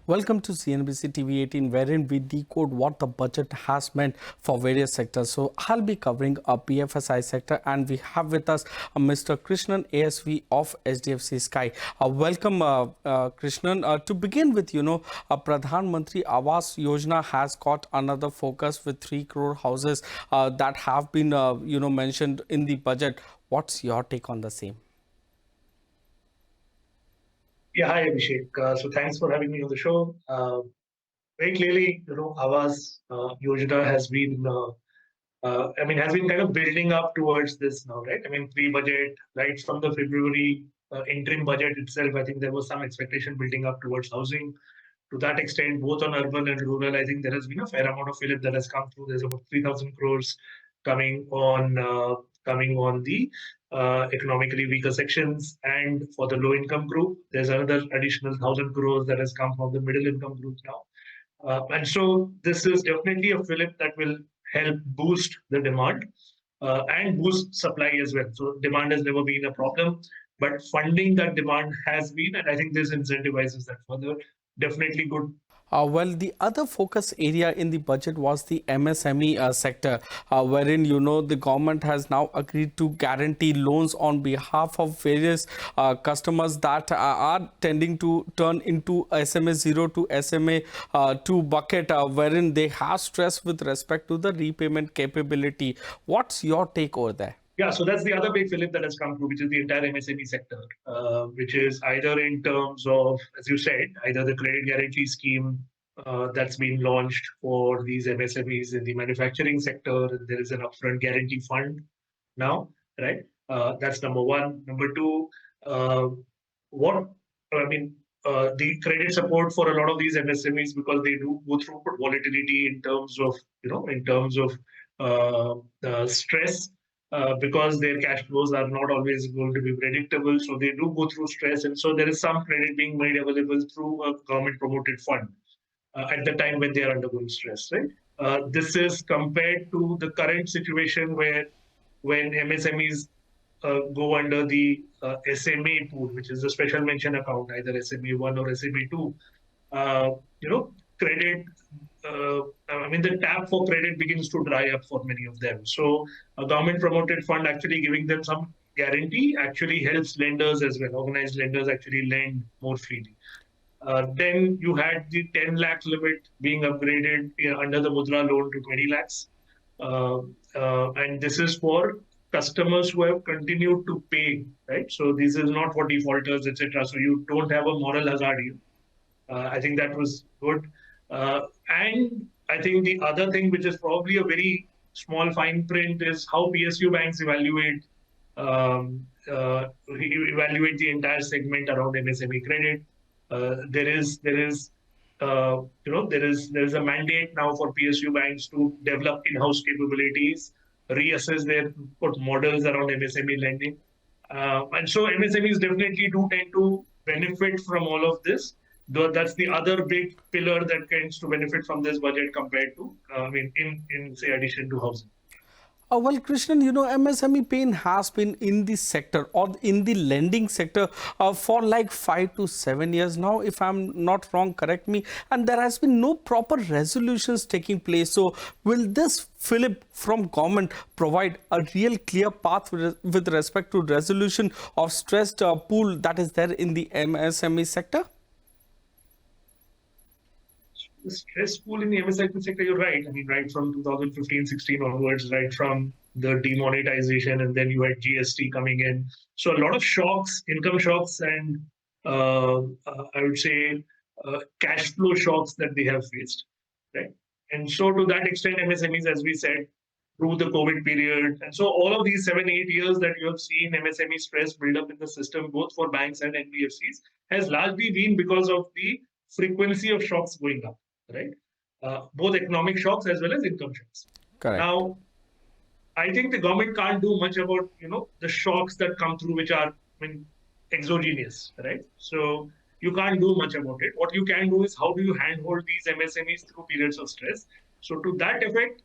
Welcome to CNBC TV18, wherein we decode what the budget has meant for various sectors. So I'll be covering a BFSI sector, and we have with us Mr. Krishnan, ASV of HDFC Sky. Welcome, Krishnan. To begin with, Pradhan Mantri Awas Yojana has got another focus with 3 crore houses that have been, mentioned in the budget. What's your take on the same? Yeah, hi Abhishek. So thanks for having me on the show. Very clearly, Awas Yojana has been, has been kind of building up towards this now, right? I mean, pre-budget, right from the February interim budget itself, I think there was some expectation building up towards housing. To that extent, both on urban and rural, I think there has been a fair amount of fillip that has come through. There's about 3,000 crores coming on the economically weaker sections, and for the low income group, there's another additional 1,000 crores that has come from the middle income group now. And so this is definitely a fillip that will help boost the demand and boost supply as well. So demand has never been a problem, but funding that demand has been, and I think this incentivizes that further. Definitely good. Well, the other focus area in the budget was the MSME sector, wherein, the government has now agreed to guarantee loans on behalf of various customers that are tending to turn into SMA 0 to SMA 2 bucket, wherein they have stress with respect to the repayment capability. What's your take over there? Yeah, so that's the other big fillip that has come through, which is the entire MSME sector, which is either in terms of, as you said, either the credit guarantee scheme that's been launched for these MSMEs in the manufacturing sector. There is an upfront guarantee fund now, right? That's number one. Number two, the credit support for a lot of these MSMEs, because they do go through volatility in terms of stress. Because their cash flows are not always going to be predictable. So they do go through stress. And so there is some credit being made available through a government promoted fund at the time when they are undergoing stress, right? This is compared to the current situation where when MSMEs go under the SMA pool, which is a special mention account, either SMA 1 or SMA 2, credit the tap for credit begins to dry up for many of them. So a government promoted fund actually giving them some guarantee actually helps lenders as well. Organized lenders actually lend more freely. Then you had the 10 lakh limit being upgraded under the Mudra loan to 20 lakhs. And this is for customers who have continued to pay, right? So this is not for defaulters, etc. So you don't have a moral hazard here. I think that was good. And I think the other thing, which is probably a very small fine print, is how PSU banks evaluate the entire segment around MSME credit. There is a mandate now for PSU banks to develop in-house capabilities, reassess their models around MSME lending, and so MSMEs definitely do tend to benefit from all of this. Though that's the other big pillar that tends to benefit from this budget compared to, in say, addition to housing. Well, Krishnan, MSME pain has been in the sector or in the lending sector for like 5 to 7 years now, if I'm not wrong, correct me. And there has been no proper resolutions taking place. So will this fillip from government provide a real clear path with respect to resolution of stressed pool that is there in the MSME sector? The stress pool in the MSME sector, you're right. I mean, right from 2015-16 onwards, right from the demonetization, and then you had GST coming in. So a lot of shocks, income shocks, and I would say cash flow shocks that they have faced, right? And so to that extent, MSMEs, as we said, through the COVID period, and so all of these 7-8 years that you have seen MSME stress build up in the system, both for banks and NBFCs, has largely been because of the frequency of shocks going up. Right, both economic shocks as well as income shocks. Correct. Now, I think the government can't do much about the shocks that come through, which are exogenous, right? So you can't do much about it. What you can do is how do you handhold these MSMEs through periods of stress. So to that effect,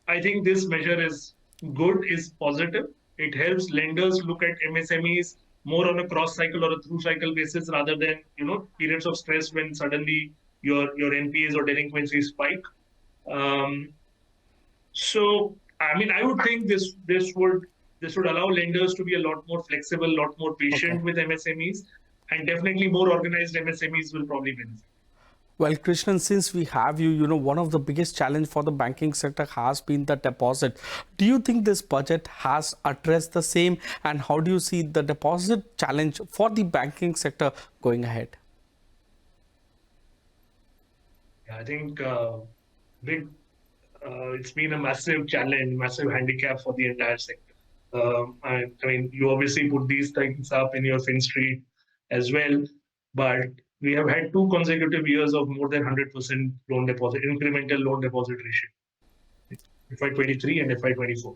I think this measure is good, is positive. It helps lenders look at MSMEs more on a cross cycle or a through cycle basis rather than periods of stress when suddenly your NPAs or delinquencies spike. So, I mean, I would think this would allow lenders to be a lot more flexible, a lot more Okay. patient with MSMEs, and definitely more organized MSMEs will probably benefit. Well, Krishnan, since we have you, one of the biggest challenge for the banking sector has been the deposit. Do you think this budget has addressed the same? And how do you see the deposit challenge for the banking sector going ahead? I think big. It's been a massive challenge, massive handicap for the entire sector. I mean, you obviously put these things up in your FinStreet as well, but we have had 2 consecutive years of more than 100% loan deposit, incremental loan deposit ratio, FY23 and FY24.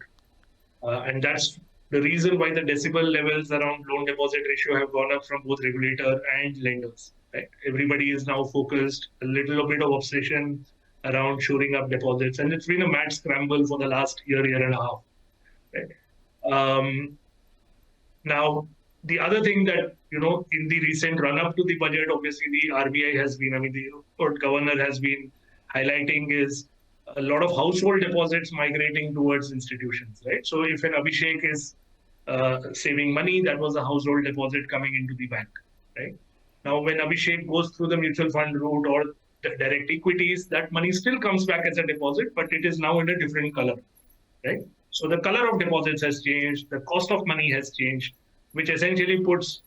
And that's the reason why the decibel levels around loan deposit ratio have gone up from both regulator and lenders. Right? Everybody is now focused, a little bit of obsession around shoring up deposits, and it's been a mad scramble for the last year and a half. Right? Now, the other thing that, in the recent run-up to the budget, obviously the RBI has been, I mean, the governor has been highlighting is a lot of household deposits migrating towards institutions, right? So if an Abhishek is saving money, that was a household deposit coming into the bank, right? Now, when Abhishek goes through the mutual fund route or the direct equities, that money still comes back as a deposit, but it is now in a different color, right? So the color of deposits has changed, the cost of money has changed, which essentially puts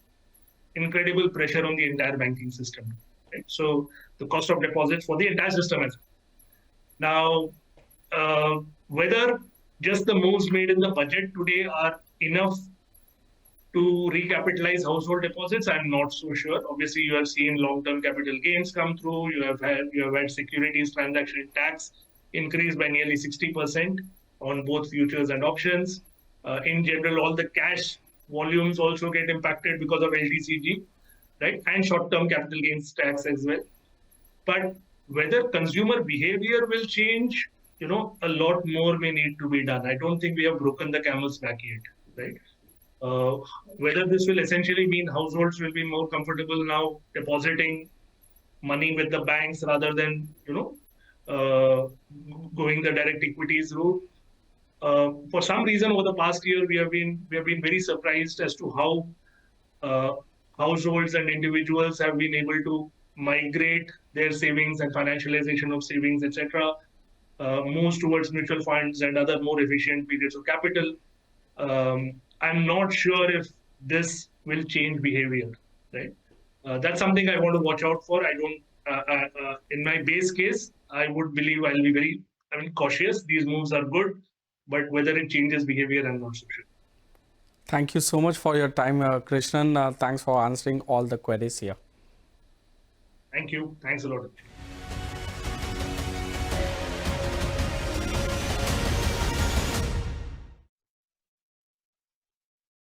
incredible pressure on the entire banking system, right? So the cost of deposits for the entire system has. Now, whether just the moves made in the budget today are enough to recapitalize household deposits, I'm not so sure. Obviously, you have seen long-term capital gains come through. You have had securities transaction tax increase by nearly 60% on both futures and options. In general, all the cash volumes also get impacted because of LTCG, right? And short-term capital gains tax as well. But whether consumer behavior will change, a lot more may need to be done. I don't think we have broken the camel's back yet, right? Whether this will essentially mean households will be more comfortable now depositing money with the banks rather than going the direct equities route. For some reason, over the past year, we have been very surprised as to how households and individuals have been able to migrate their savings and financialization of savings, etc., moves towards mutual funds and other more efficient periods of capital. I'm not sure if this will change behavior, right? That's something I want to watch out for. I don't, in my base case, I would believe I'll be very, cautious. These moves are good, but whether it changes behavior, I'm not so sure. Thank you so much for your time, Krishnan. Thanks for answering all the queries here. Thank you. Thanks a lot.